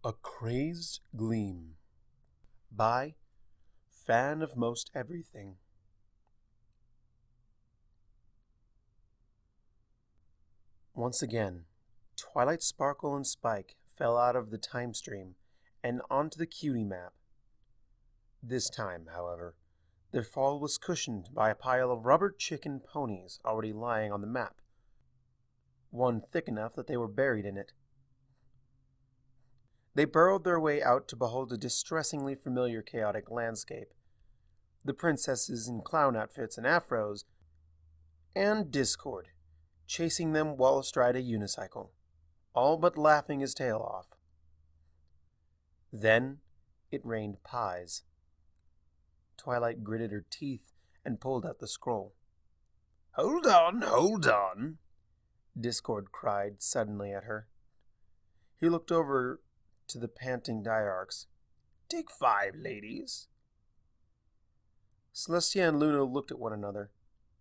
A Crazed Gleam by FanOfMostEverything. Once again, Twilight Sparkle and Spike fell out of the time stream and onto the cutie map. This time, however, their fall was cushioned by a pile of rubber chicken ponies already lying on the map, one thick enough that they were buried in it. They burrowed their way out to behold a distressingly familiar chaotic landscape. The princesses in clown outfits and afros, and Discord, chasing them while astride a unicycle, all but laughing his tail off. Then it rained pies. Twilight gritted her teeth and pulled out the scroll. Hold on, Discord cried suddenly at her. He looked over to the panting diarchs. Take 5, ladies. Celestia and Luna looked at one another,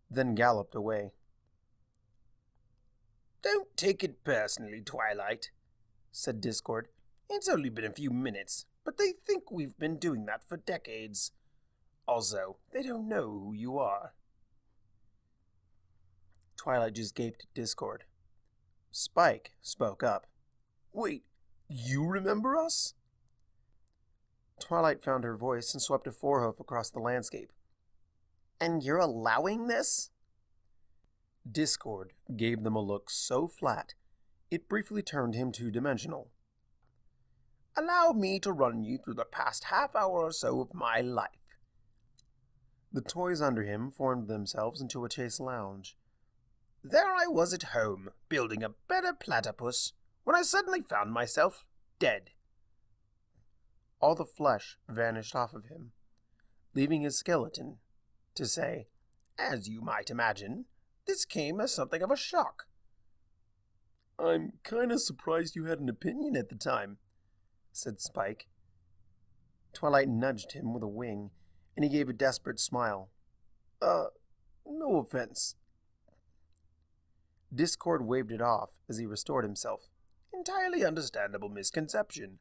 then galloped away. Don't take it personally, Twilight, said Discord. It's only been a few minutes, but they think we've been doing that for decades. Also, they don't know who you are. Twilight just gaped at Discord. Spike spoke up. Wait, you remember us? Twilight found her voice and swept a forehoof across the landscape. And you're allowing this? Discord gave them a look so flat, it briefly turned him two-dimensional. Allow me to run you through the past half hour or so of my life. The toys under him formed themselves into a chase lounge. There I was at home, building a better platypus, when I suddenly found myself dead. All the flesh vanished off of him, leaving his skeleton to say, As you might imagine, this came as something of a shock. I'm kinda surprised you had an opinion at the time, said Spike. Twilight nudged him with a wing, and he gave a desperate smile. No offense. Discord waved it off as he restored himself. Entirely understandable misconception.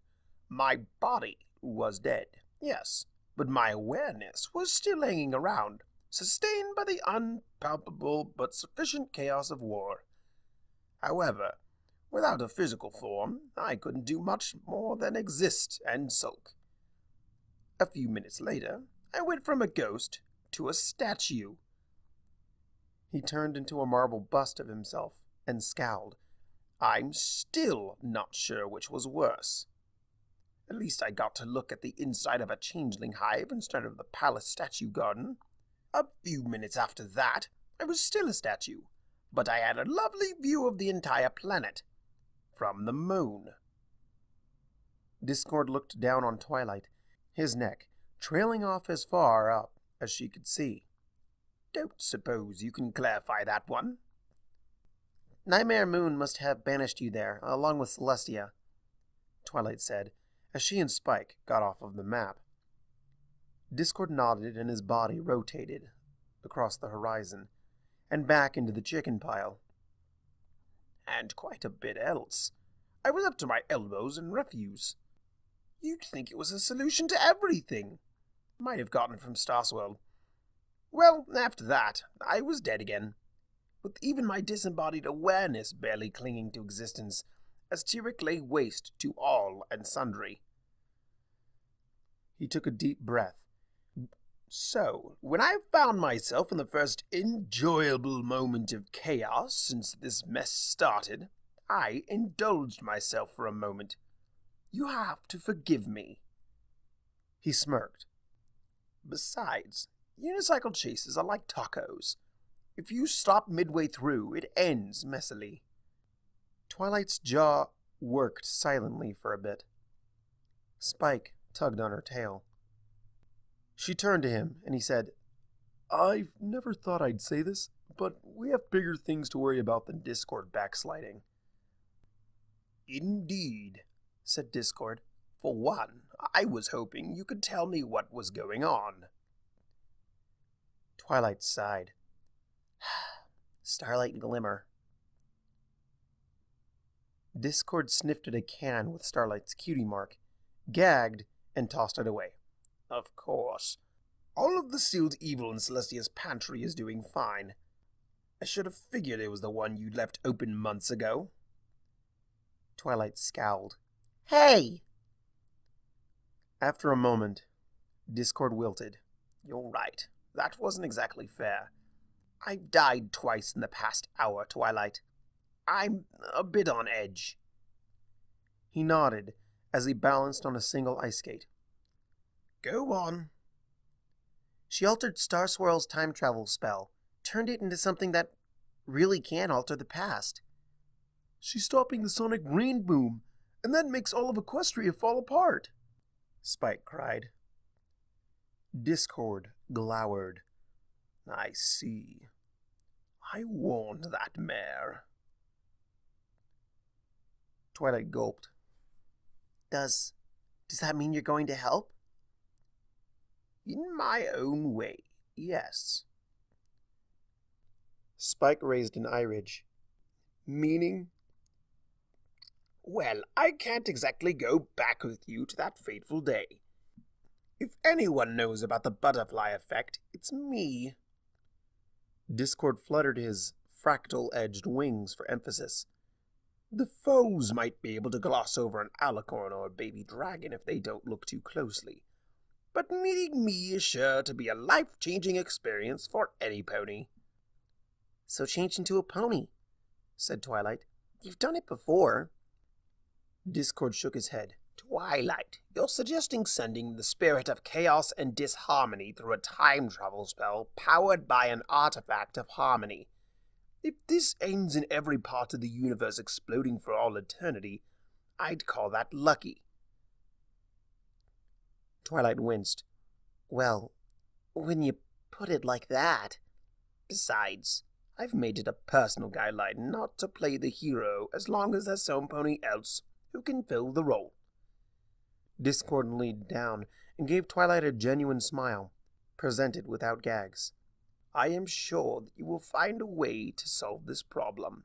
My body was dead, yes, but my awareness was still hanging around, sustained by the unpalpable but sufficient chaos of war. However, without a physical form, I couldn't do much more than exist and sulk. A few minutes later, I went from a ghost to a statue. He turned into a marble bust of himself and scowled. I'm still not sure which was worse. At least I got to look at the inside of a changeling hive instead of the palace statue garden. A few minutes after that, I was still a statue, but I had a lovely view of the entire planet from the moon. Discord looked down on Twilight, his neck trailing off as far up as she could see. Don't suppose you can clarify that one? Nightmare Moon must have banished you there, along with Celestia, Twilight said, as she and Spike got off of the map. Discord nodded and his body rotated across the horizon and back into the chicken pile. And quite a bit else. I was up to my elbows in refuse. You'd think it was a solution to everything. Might have gotten it from Starswell. Well, after that, I was dead again, with even my disembodied awareness barely clinging to existence, as Tyrek lay waste to all and sundry. He took a deep breath. So, when I found myself in the first enjoyable moment of chaos since this mess started, I indulged myself for a moment. You have to forgive me. He smirked. Besides, unicycle chases are like tacos. If you stop midway through, it ends messily. Twilight's jaw worked silently for a bit. Spike tugged on her tail. She turned to him, and he said, I've never thought I'd say this, but we have bigger things to worry about than Discord backsliding. Indeed, said Discord. For one, I was hoping you could tell me what was going on. Twilight sighed. Starlight Glimmer. Discord sniffed at a can with Starlight's cutie mark, gagged, and tossed it away. Of course. All of the sealed evil in Celestia's pantry is doing fine. I should have figured it was the one you left open months ago. Twilight scowled. Hey! After a moment, Discord wilted. You're right. That wasn't exactly fair. I've died twice in the past hour, Twilight. I'm a bit on edge. He nodded as he balanced on a single ice skate. Go on. She altered Star Swirl's time travel spell, turned it into something that really can alter the past. She's stopping the sonic rain boom, and that makes all of Equestria fall apart, Spike cried. Discord glowered. I see. I warned that mare. Twilight gulped. Does that mean you're going to help? In my own way, yes. Spike raised an eyebridge. Meaning? Well, I can't exactly go back with you to that fateful day. If anyone knows about the butterfly effect, it's me. Discord fluttered his fractal-edged wings for emphasis. The foes might be able to gloss over an alicorn or a baby dragon if they don't look too closely. But meeting me is sure to be a life-changing experience for any pony. So change into a pony, said Twilight. You've done it before. Discord shook his head. Twilight, you're suggesting sending the spirit of chaos and disharmony through a time travel spell powered by an artifact of harmony. If this ends in every part of the universe exploding for all eternity, I'd call that lucky. Twilight winced. Well, when you put it like that. Besides, I've made it a personal guideline not to play the hero as long as there's some pony else who can fill the role. Discord leaned down and gave Twilight a genuine smile, presented without gags. I am sure that you will find a way to solve this problem.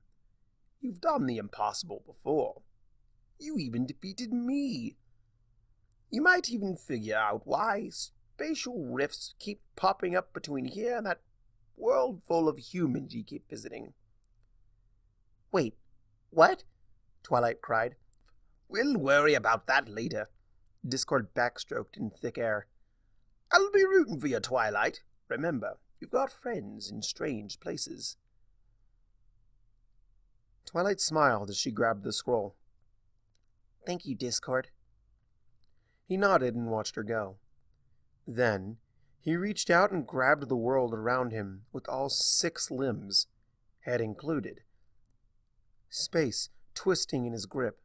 You've done the impossible before. You even defeated me. You might even figure out why spatial rifts keep popping up between here and that world full of humans you keep visiting. Wait, what? Twilight cried. We'll worry about that later. Discord backstroked in thick air. I'll be rooting for you, Twilight. Remember, you've got friends in strange places. Twilight smiled as she grabbed the scroll. Thank you, Discord. He nodded and watched her go. Then, he reached out and grabbed the world around him with all 6 limbs, head included. Space twisting in his grip.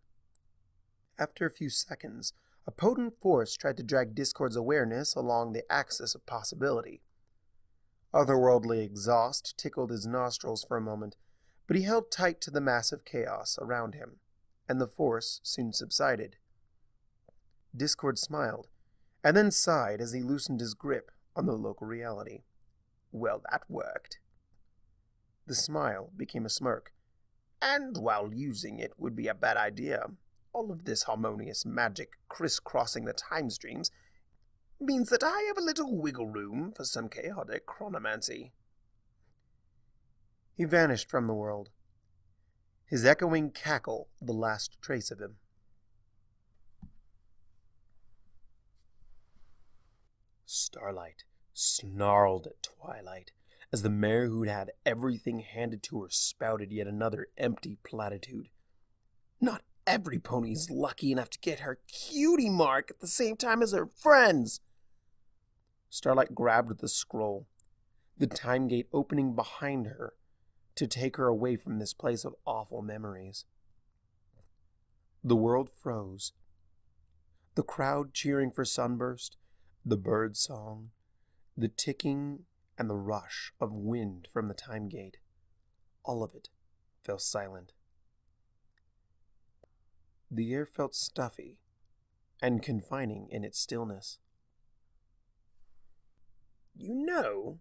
After a few seconds, a potent force tried to drag Discord's awareness along the axis of possibility. Otherworldly exhaust tickled his nostrils for a moment, but he held tight to the massive chaos around him, and the force soon subsided. Discord smiled, and then sighed as he loosened his grip on the local reality. Well, that worked. The smile became a smirk. And while using it would be a bad idea, all of this harmonious magic crisscrossing the time streams means that I have a little wiggle room for some chaotic chronomancy. He vanished from the world, his echoing cackle the last trace of him. Starlight snarled at Twilight as the mare who'd had everything handed to her spouted yet another empty platitude. Not every pony's lucky enough to get her cutie mark at the same time as her friends. Starlight grabbed the scroll, the time gate opening behind her to take her away from this place of awful memories. The world froze. The crowd cheering for Sunburst, the bird song, the ticking and the rush of wind from the time gate, all of it fell silent. The air felt stuffy and confining in its stillness. You know,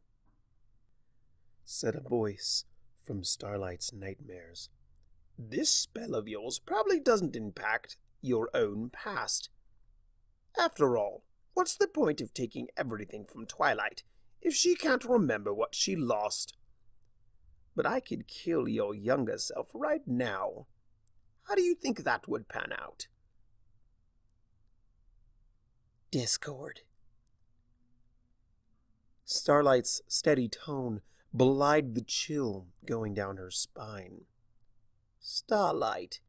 said a voice from Starlight's nightmares, This spell of yours probably doesn't impact your own past. After all, what's the point of taking everything from Twilight if she can't remember what she lost? But I could kill your younger self right now. How do you think that would pan out? Discord. Starlight's steady tone belied the chill going down her spine. Starlight,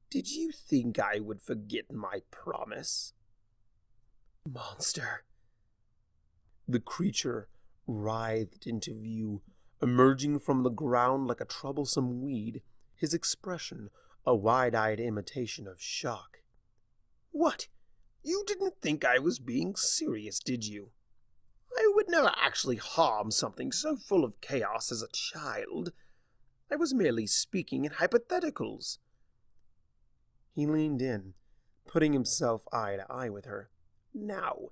did you think I would forget my promise? Monster. The creature writhed into view, emerging from the ground like a troublesome weed, his expression a wide-eyed imitation of shock. What? You didn't think I was being serious, did you? I would never actually harm something so full of chaos as a child. I was merely speaking in hypotheticals. He leaned in, putting himself eye to eye with her. Now,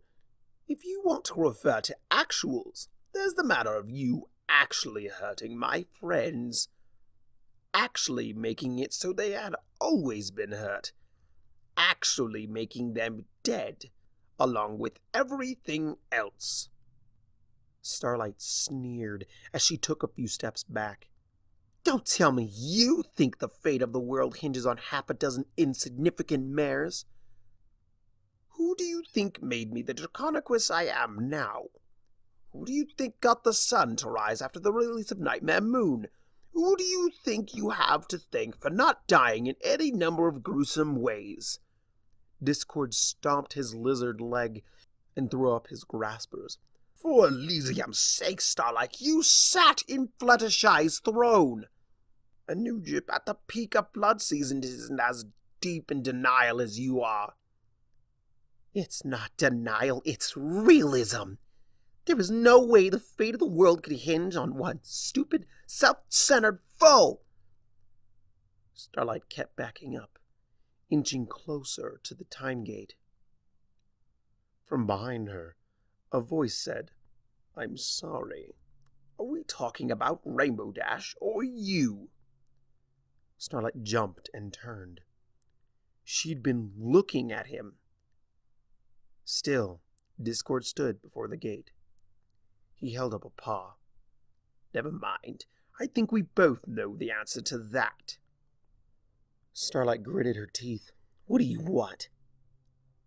if you want to refer to actuals, there's the matter of you actually hurting my friends. Actually making it so they had always been hurt. Actually making them dead, along with everything else. Starlight sneered as she took a few steps back. Don't tell me you think the fate of the world hinges on half a dozen insignificant mares. Who do you think made me the Draconequus I am now? Who do you think got the sun to rise after the release of Nightmare Moon? Who do you think you have to thank for not dying in any number of gruesome ways? Discord stomped his lizard leg and threw up his graspers. For Elysium's sake, Starlight, you sat in Fluttershy's throne. A new Gyp at the peak of flood season isn't as deep in denial as you are. It's not denial, it's realism. There is no way the fate of the world could hinge on one stupid, self-centered foe. Starlight kept backing up, inching closer to the time gate. From behind her, a voice said, I'm sorry. Are we talking about Rainbow Dash or you? Starlight jumped and turned. She'd been looking at him. Still, Discord stood before the gate. He held up a paw. Never mind. I think we both know the answer to that. Starlight gritted her teeth. What do you want?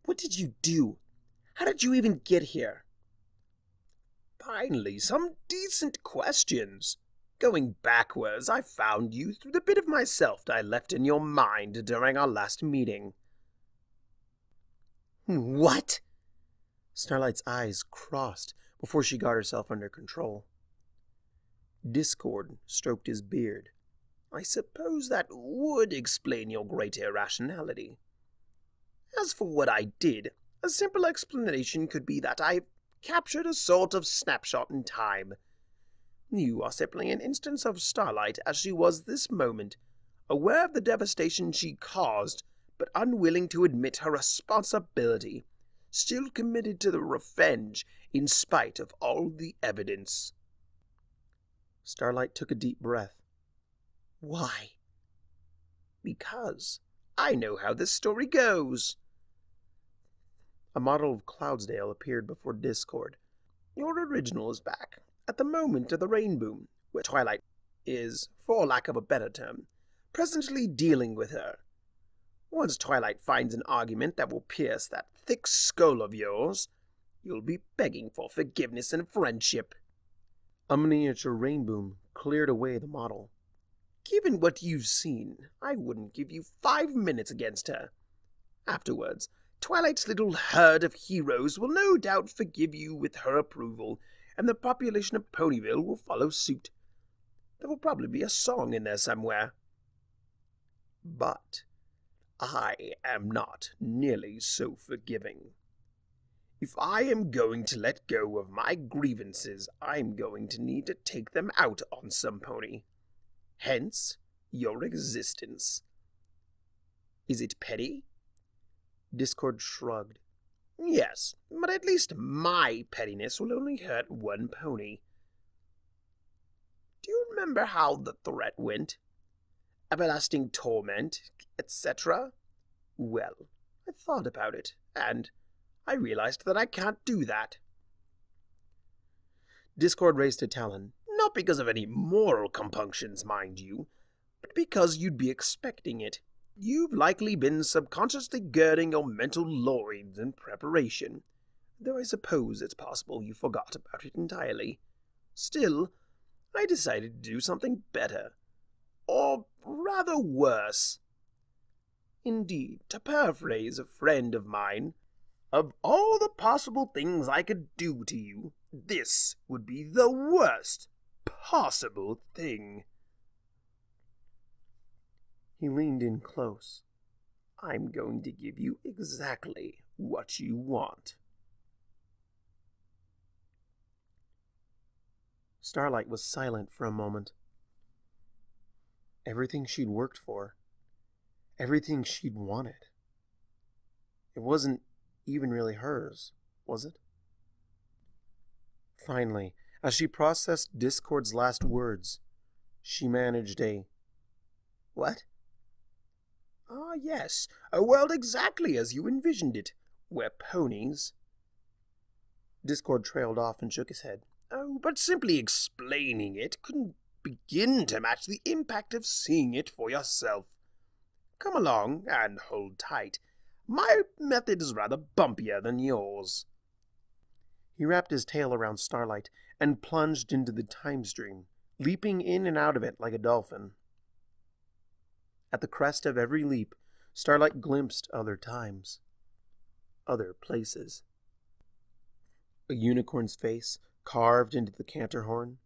What did you do? How did you even get here? Finally, some decent questions. Going backwards, I found you through the bit of myself I left in your mind during our last meeting. What? Starlight's eyes crossed before she got herself under control. Discord stroked his beard. I suppose that would explain your great irrationality. As for what I did, a simple explanation could be that I captured a sort of snapshot in time. You are simply an instance of Starlight as she was this moment, aware of the devastation she caused, but unwilling to admit her responsibility, still committed to the revenge in spite of all the evidence. Starlight took a deep breath. Why? Because I know how this story goes. A model of Cloudsdale appeared before Discord. Your original is back, at the moment of the rain boom, where Twilight is, for lack of a better term, presently dealing with her. Once Twilight finds an argument that will pierce that thick skull of yours, you'll be begging for forgiveness and friendship. A miniature rain boom cleared away the model. Given what you've seen, I wouldn't give you 5 minutes against her. Afterwards, Twilight's little herd of heroes will no doubt forgive you with her approval, and the population of Ponyville will follow suit. There will probably be a song in there somewhere. But I am not nearly so forgiving. If I am going to let go of my grievances, I'm going to need to take them out on some pony. Hence, your existence. Is it petty? Discord shrugged. Yes, but at least my pettiness will only hurt one pony. Do you remember how the threat went? everlasting torment, etc.? Well, I thought about it, and I realized that I can't do that. Discord raised a talon. Not because of any moral compunctions, mind you, but because you'd be expecting it. You've likely been subconsciously girding your mental loins in preparation, though I suppose it's possible you forgot about it entirely. Still, I decided to do something better. Or rather worse. Indeed, to paraphrase a friend of mine, of all the possible things I could do to you, this would be the worst possible thing. He leaned in close. I'm going to give you exactly what you want. Starlight was silent for a moment. Everything she'd worked for, everything she'd wanted. It wasn't even really hers, was it? Finally, as she processed Discord's last words, she managed a, "What?" "Ah, yes, a world exactly as you envisioned it, where ponies—" Discord trailed off and shook his head. "Oh, but simply explaining it couldn't begin to match the impact of seeing it for yourself. Come along and hold tight. My method is rather bumpier than yours." He wrapped his tail around Starlight and plunged into the time stream, leaping in and out of it like a dolphin. At the crest of every leap, Starlight glimpsed other times, other places. A unicorn's face carved into the canter horn,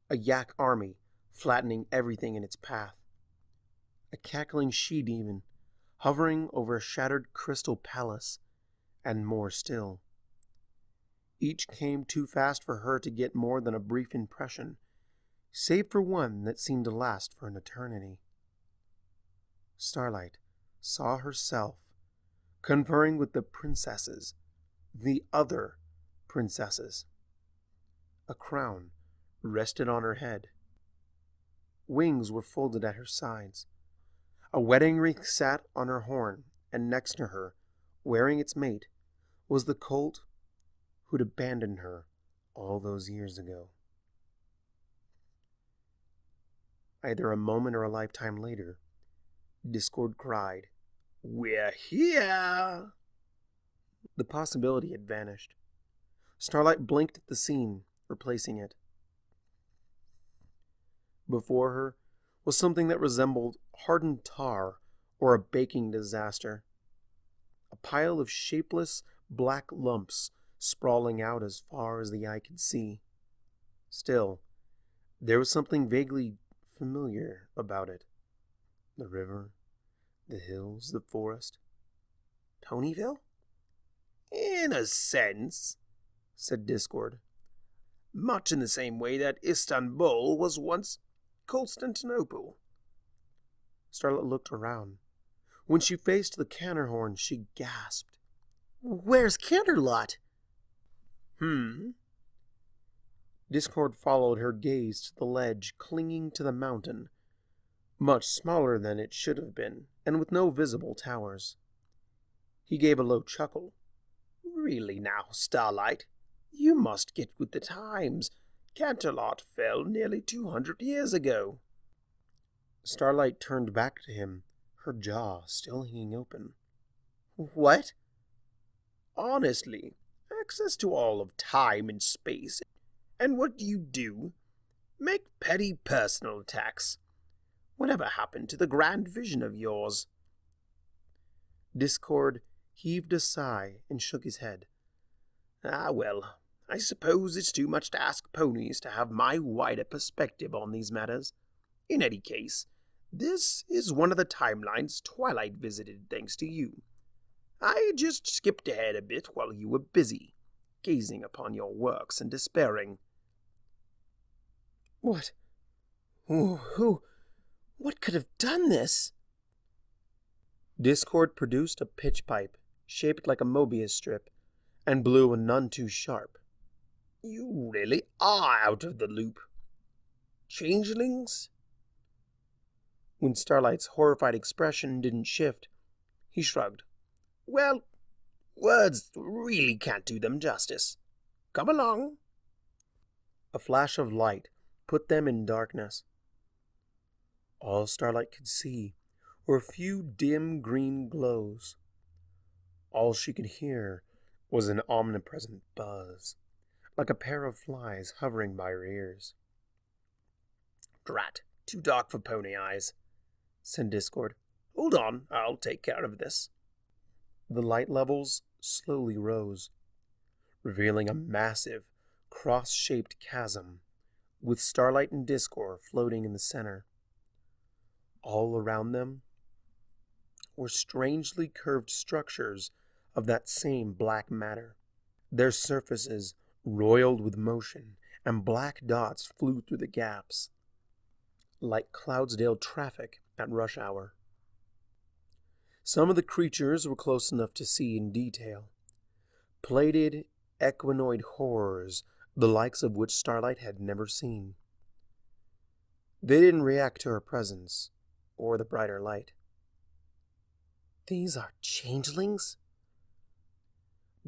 a yak army flattening everything in its path, a cackling she-demon hovering over a shattered crystal palace, and more still. Each came too fast for her to get more than a brief impression, save for one that seemed to last for an eternity. Starlight saw herself conferring with the princesses, the other princesses. A crown rested on her head. Wings were folded at her sides. A wedding wreath sat on her horn, and next to her, wearing its mate, was the colt who'd abandoned her all those years ago. Either a moment or a lifetime later, Discord cried, "We're here!" The possibility had vanished. Starlight blinked at the scene, replacing it. Before her was something that resembled hardened tar or a baking disaster. A pile of shapeless black lumps sprawling out as far as the eye could see. Still, there was something vaguely familiar about it. The river, the hills, the forest. Ponyville? In a sense, said Discord. Much in the same way that Istanbul was once Constantinople. Starlight looked around. When she faced the Canterhorn, she gasped. "Where's Canterlot?" Discord followed her gaze to the ledge clinging to the mountain, much smaller than it should have been, and with no visible towers. He gave a low chuckle. "Really now, Starlight, you must get with the times. Canterlot fell nearly 200 years ago. Starlight turned back to him, her jaw still hanging open. "What?" "Honestly, access to all of time and space. And what do? Make petty personal attacks. Whatever happened to the grand vision of yours?" Discord heaved a sigh and shook his head. "Ah, well, I suppose it's too much to ask ponies to have my wider perspective on these matters. In any case, this is one of the timelines Twilight visited thanks to you. I just skipped ahead a bit while you were busy, gazing upon your works and despairing." "What? What could have done this?" Discord produced a pitch pipe, shaped like a Mobius strip, and blew a none too sharp. "You really are out of the loop. Changelings?" When Starlight's horrified expression didn't shift, he shrugged. Well, words really can't do them justice. Come along. A flash of light put them in darkness. All Starlight could see were a few dim green glows. All she could hear was an omnipresent buzz, like a pair of flies hovering by her ears. Drat, too dark for pony eyes, said Discord. Hold on, I'll take care of this. The light levels slowly rose, revealing a massive, cross-shaped chasm, with Starlight and Discord floating in the center. All around them were strangely curved structures of that same black matter. Their surfaces roiled with motion, and black dots flew through the gaps, like Cloudsdale traffic at rush hour. Some of the creatures were close enough to see in detail. Plated equinoid horrors, the likes of which Starlight had never seen. They didn't react to her presence, or the brighter light. These are changelings?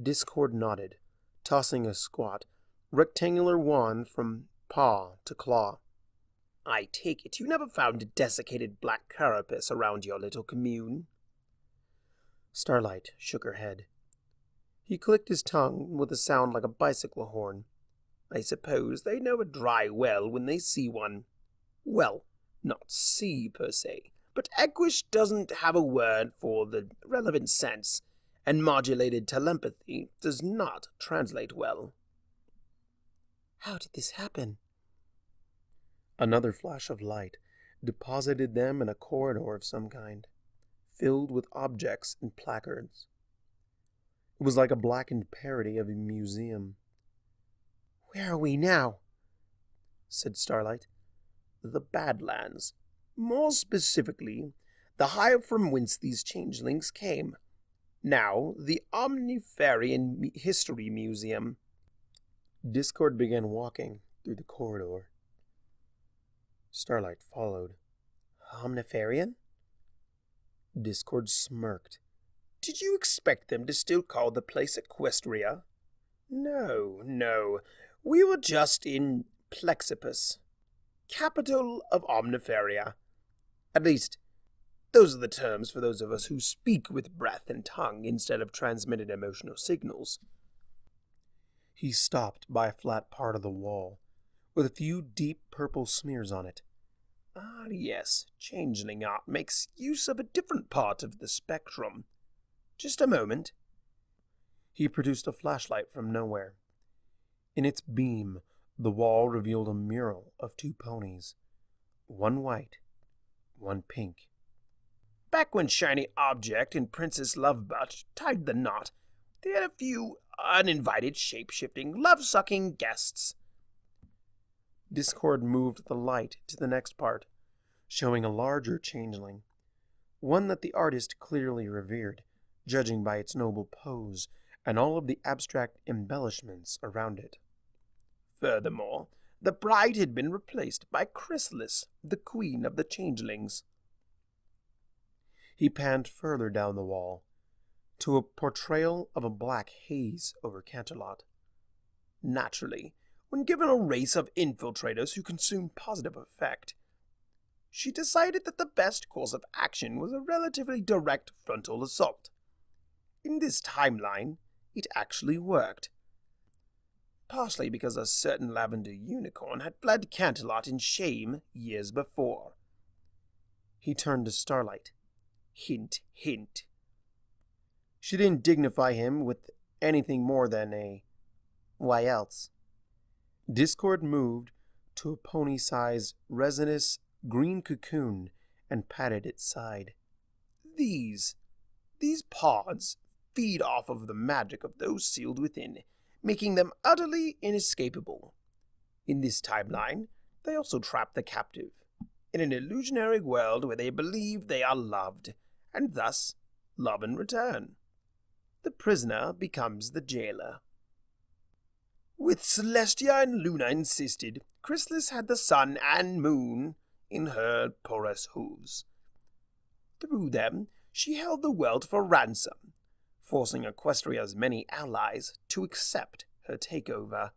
Discord nodded, tossing a squat, rectangular wand from paw to claw. I take it you never found a desiccated black carapace around your little commune? Starlight shook her head. He clicked his tongue with a sound like a bicycle horn. I suppose they know a dry well when they see one. Well, not see per se, but Equish doesn't have a word for the relevant sense, and modulated telepathy does not translate well. How did this happen? Another flash of light deposited them in a corridor of some kind, filled with objects and placards. It was like a blackened parody of a museum. Where are we now? Said Starlight. The Badlands. More specifically, the hive from whence these changelings came. Now, the Omniferian History Museum. Discord began walking through the corridor. Starlight followed. Omniferian? Discord smirked. Did you expect them to still call the place Equestria? No. We were just in Plexippus, capital of Omniferia. At least, those are the terms for those of us who speak with breath and tongue instead of transmitted emotional signals. He stopped by a flat part of the wall, with a few deep purple smears on it. Ah, yes, changeling art makes use of a different part of the spectrum. Just a moment. He produced a flashlight from nowhere. In its beam, the wall revealed a mural of two ponies, one white, one pink. Back when Shiny Object and Princess Lovebutt tied the knot, they had a few uninvited shape-shifting, love-sucking guests. Discord moved the light to the next part, showing a larger changeling, one that the artist clearly revered, judging by its noble pose and all of the abstract embellishments around it. Furthermore, the bride had been replaced by Chrysalis, the queen of the changelings. He panned further down the wall, to a portrayal of a black haze over Canterlot. Naturally, when given a race of infiltrators who consume positive effect, she decided that the best course of action was a relatively direct frontal assault. In this timeline, it actually worked. Partially because a certain lavender unicorn had fled Canterlot in shame years before. He turned to Starlight. Hint, hint. She didn't dignify him with anything more than a "why else?" Discord moved to a pony-sized resinous green cocoon and patted its side. These pods feed off of the magic of those sealed within, making them utterly inescapable. In this timeline, they also trap the captive in an illusionary world where they believe they are loved, and thus love in return. The prisoner becomes the jailer. With Celestia and Luna insisted, Chrysalis had the sun and moon in her porous hooves. Through them, she held the world for ransom, forcing Equestria's many allies to accept her takeover.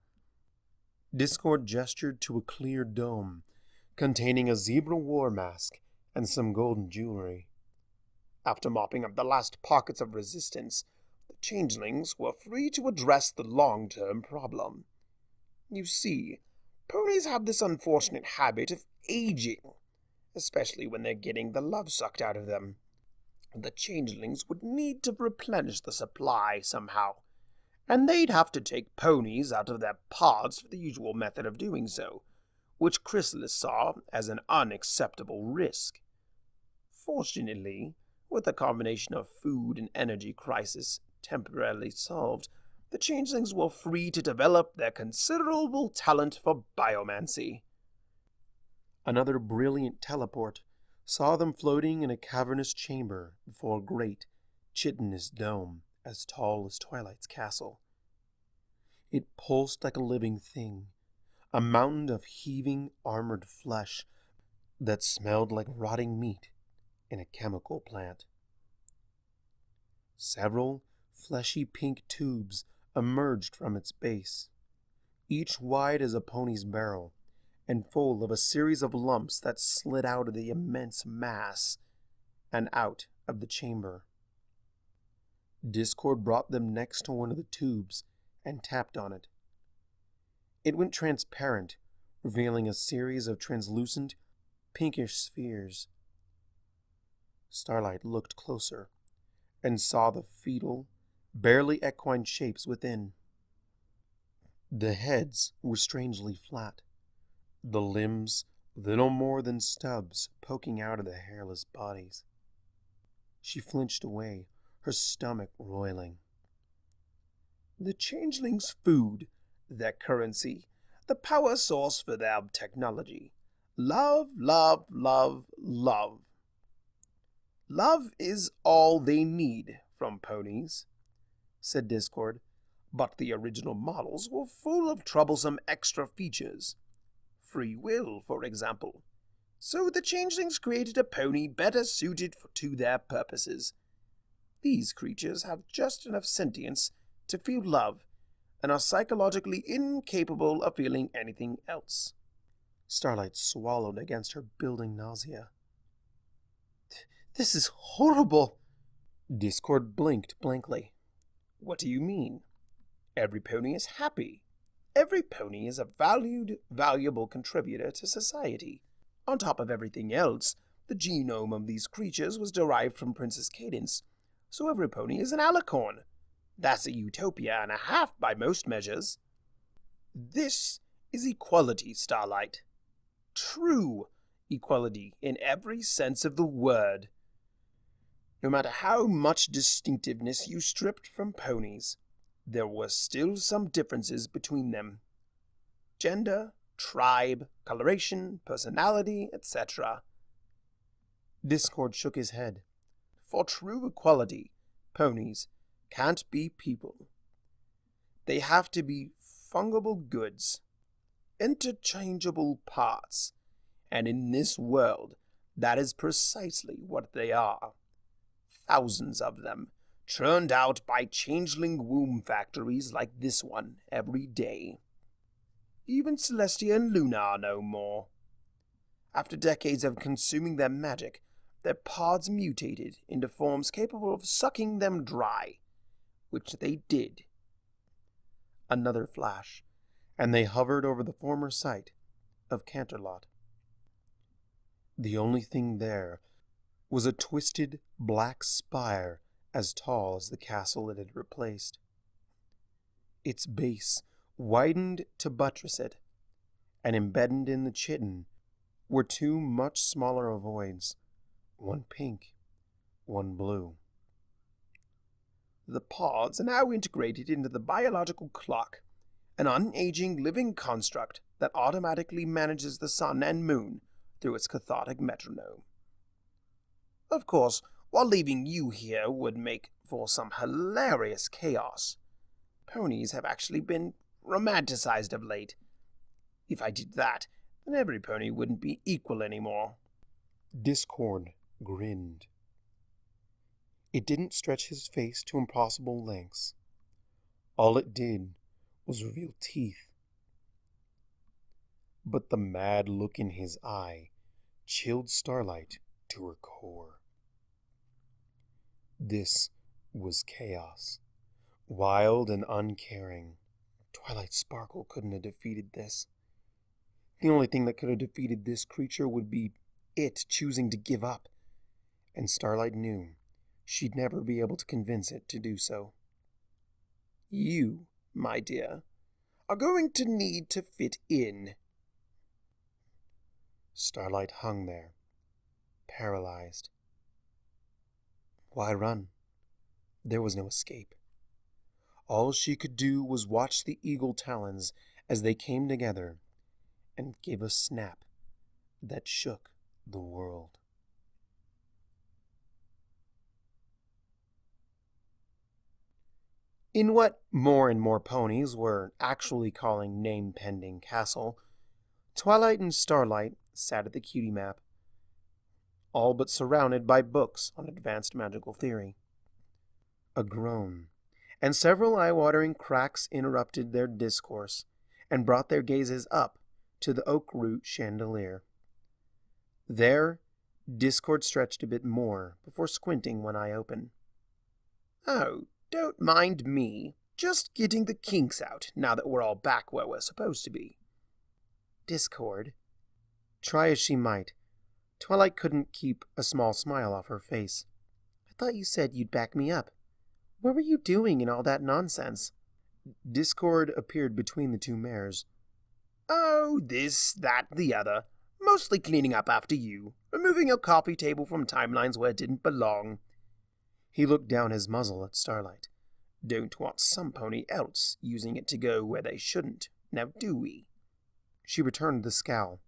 Discord gestured to a clear dome, containing a zebra war mask and some golden jewelry. After mopping up the last pockets of resistance, the changelings were free to address the long-term problem. You see, ponies have this unfortunate habit of aging, especially when they're getting the love sucked out of them. The changelings would need to replenish the supply somehow, and they'd have to take ponies out of their pods for the usual method of doing so, which Chrysalis saw as an unacceptable risk. Fortunately, with the combination of food and energy crisis temporarily solved, the changelings were free to develop their considerable talent for biomancy. Another brilliant teleport saw them floating in a cavernous chamber before a great, chitinous dome as tall as Twilight's castle. It pulsed like a living thing, a mountain of heaving, armored flesh that smelled like rotting meat in a chemical plant. Several fleshy pink tubes emerged from its base, each wide as a pony's barrel, and full of a series of lumps that slid out of the immense mass and out of the chamber. Discord brought them next to one of the tubes and tapped on it. It went transparent, revealing a series of translucent, pinkish spheres. Starlight looked closer and saw the fetal, barely equine shapes within. The heads were strangely flat, the limbs little more than stubs poking out of the hairless bodies. She flinched away, her stomach roiling. The changelings' food, their currency, the power source for their technology. Love, love, love, love. Love is all they need from ponies, said Discord, but the original models were full of troublesome extra features. Free will, for example. So the changelings created a pony better suited to their purposes. These creatures have just enough sentience to feel love, and are psychologically incapable of feeling anything else. Starlight swallowed against her building nausea. This is horrible. Discord blinked blankly. What do you mean? Every pony is happy. Every pony is a valuable contributor to society. On top of everything else, the genome of these creatures was derived from Princess Cadence, so every pony is an alicorn. That's a utopia and a half by most measures. This is equality, Starlight. True equality in every sense of the word. No matter how much distinctiveness you stripped from ponies, there were still some differences between them. Gender, tribe, coloration, personality, etc. Discord shook his head. For true equality, ponies can't be people. They have to be fungible goods, interchangeable parts, and in this world, that is precisely what they are. Thousands of them, churned out by changeling womb factories like this one every day. Even Celestia and Luna are no more. After decades of consuming their magic, their pods mutated into forms capable of sucking them dry, which they did. Another flash, and they hovered over the former site of Canterlot. The only thing there was a twisted black spire as tall as the castle it had replaced. Its base widened to buttress it, and embedded in the chitin were two much smaller ovoids, one pink, one blue. The pods are now integrated into the biological clock, an unaging living construct that automatically manages the sun and moon through its cathartic metronome. Of course, while leaving you here would make for some hilarious chaos. Ponies have actually been romanticized of late. If I did that, then every pony wouldn't be equal anymore. Discord grinned. It didn't stretch his face to impossible lengths. All it did was reveal teeth. But the mad look in his eye chilled Starlight to her core. This was chaos, wild and uncaring. Twilight Sparkle couldn't have defeated this. The only thing that could have defeated this creature would be it choosing to give up, and Starlight knew she'd never be able to convince it to do so. You, my dear, are going to need to fit in. Starlight hung there, paralyzed. Why run? There was no escape. All she could do was watch the eagle talons as they came together and gave a snap that shook the world. In what more and more ponies were actually calling Name-Pending Castle, Twilight and Starlight sat at the cutie map, all but surrounded by books on advanced magical theory. A groan and several eye-watering cracks interrupted their discourse and brought their gazes up to the oak root chandelier. There, Discord stretched a bit more before squinting one eye open. Oh, don't mind me. Just getting the kinks out now that we're all back where we're supposed to be. Discord. Try as she might, Twilight couldn't keep a small smile off her face. I thought you said you'd back me up. What were you doing in all that nonsense? Discord appeared between the two mares. Oh, this, that, the other. Mostly cleaning up after you. Removing your coffee table from timelines where it didn't belong. He looked down his muzzle at Starlight. Don't want some pony else using it to go where they shouldn't, now do we? She returned the scowl.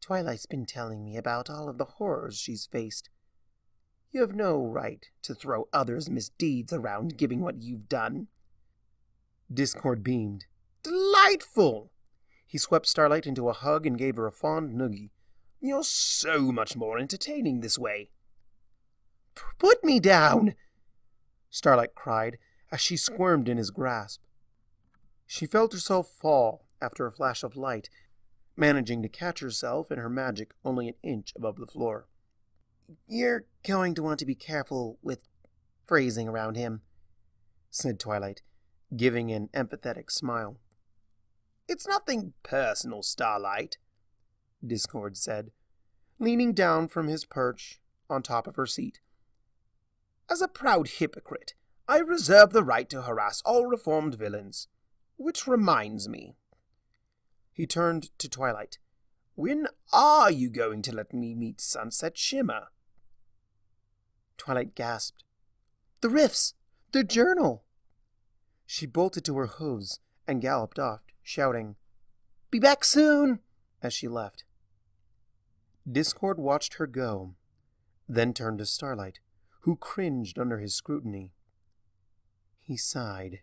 Twilight's been telling me about all of the horrors she's faced. You have no right to throw others' misdeeds around giving what you've done. Discord beamed. Delightful! He swept Starlight into a hug and gave her a fond noogie. You're so much more entertaining this way. Put me down! Starlight cried as she squirmed in his grasp. She felt herself fall after a flash of light, managing to catch herself and her magic only an inch above the floor. You're going to want to be careful with phrasing around him, said Twilight, giving an empathetic smile. It's nothing personal, Starlight, Discord said, leaning down from his perch on top of her seat. As a proud hypocrite, I reserve the right to harass all reformed villains. Which reminds me. He turned to Twilight. When are you going to let me meet Sunset Shimmer? Twilight gasped. The rifts! The journal! She bolted to her hooves and galloped off, shouting, Be back soon! As she left. Discord watched her go, then turned to Starlight, who cringed under his scrutiny. He sighed.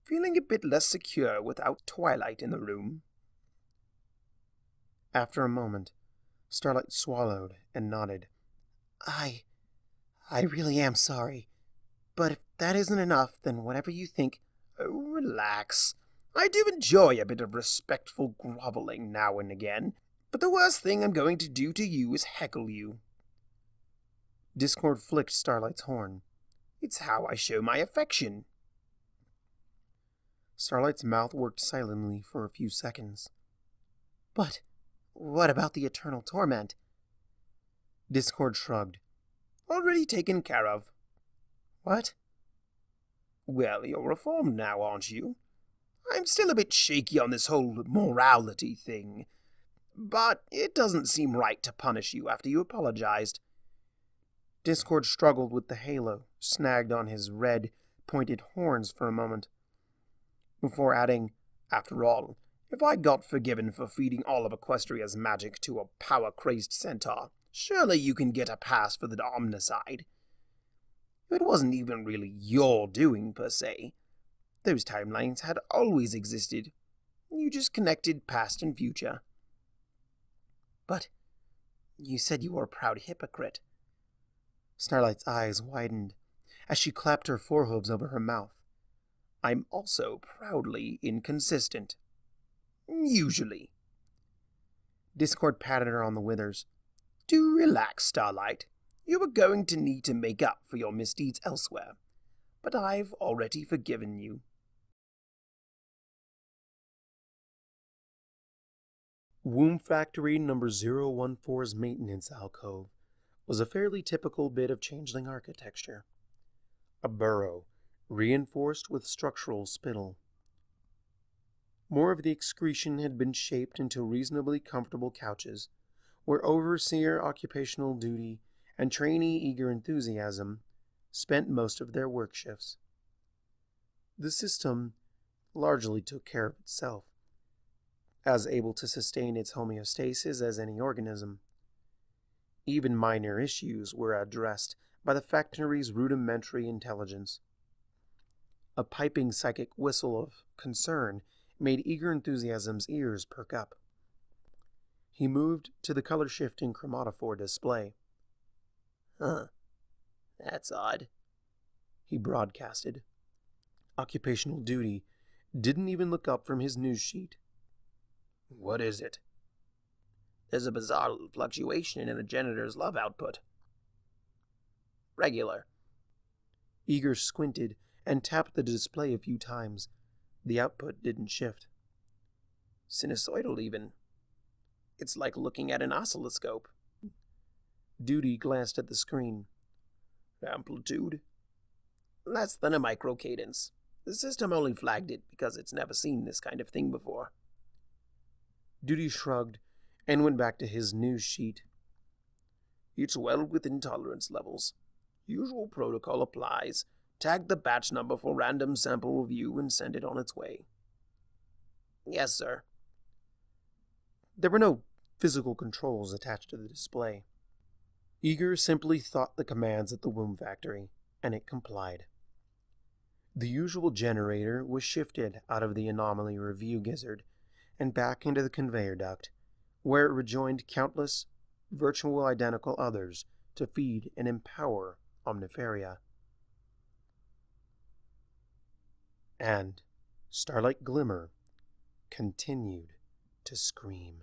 Feeling a bit less secure without Twilight in the room. After a moment, Starlight swallowed and nodded. I really am sorry. But if that isn't enough, then whatever you think... Oh, relax. I do enjoy a bit of respectful groveling now and again, but the worst thing I'm going to do to you is heckle you. Discord flicked Starlight's horn. It's how I show my affection. Starlight's mouth worked silently for a few seconds. But what about the eternal torment? Discord shrugged. Already taken care of. What? Well, you're reformed now, aren't you? I'm still a bit shaky on this whole morality thing, but it doesn't seem right to punish you after you apologized. Discord struggled with the halo, snagged on his red, pointed horns for a moment, before adding, After all, if I got forgiven for feeding all of Equestria's magic to a power-crazed centaur, surely you can get a pass for the omnicide. It wasn't even really your doing, per se. Those timelines had always existed. You just connected past and future. But you said you were a proud hypocrite. Starlight's eyes widened as she clapped her forehooves over her mouth. I'm also proudly inconsistent. Usually. Discord patted her on the withers. Do relax, Starlight. You are going to need to make up for your misdeeds elsewhere, but I've already forgiven you. Womb Factory number 014's maintenance alcove was a fairly typical bit of changeling architecture. A burrow, reinforced with structural spittle. More of the excretion had been shaped into reasonably comfortable couches, where overseer occupational duty and trainee eager enthusiasm spent most of their work shifts. The system largely took care of itself, as able to sustain its homeostasis as any organism. Even minor issues were addressed by the factory's rudimentary intelligence. A piping psychic whistle of concern made eager enthusiasm's ears perk up. He moved to the color-shifting chromatophore display. Huh. That's odd, he broadcasted. Occupational duty didn't even look up from his news sheet. What is it? There's a bizarre fluctuation in a janitor's love output. Regular. Eager squinted and tapped the display a few times. The output didn't shift. Sinusoidal, even. It's like looking at an oscilloscope. Duty glanced at the screen. Amplitude? Less than a microcadence. The system only flagged it because it's never seen this kind of thing before. Duty shrugged and went back to his news sheet. It's well within tolerance levels. Usual protocol applies. Tag the batch number for random sample review and send it on its way. Yes, sir. There were no physical controls attached to the display. Eager simply thought the commands at the womb factory, and it complied. The usual generator was shifted out of the anomaly review gizzard and back into the conveyor duct, where it rejoined countless, virtual identical others to feed and empower Omniferia. And Starlight Glimmer continued to scream.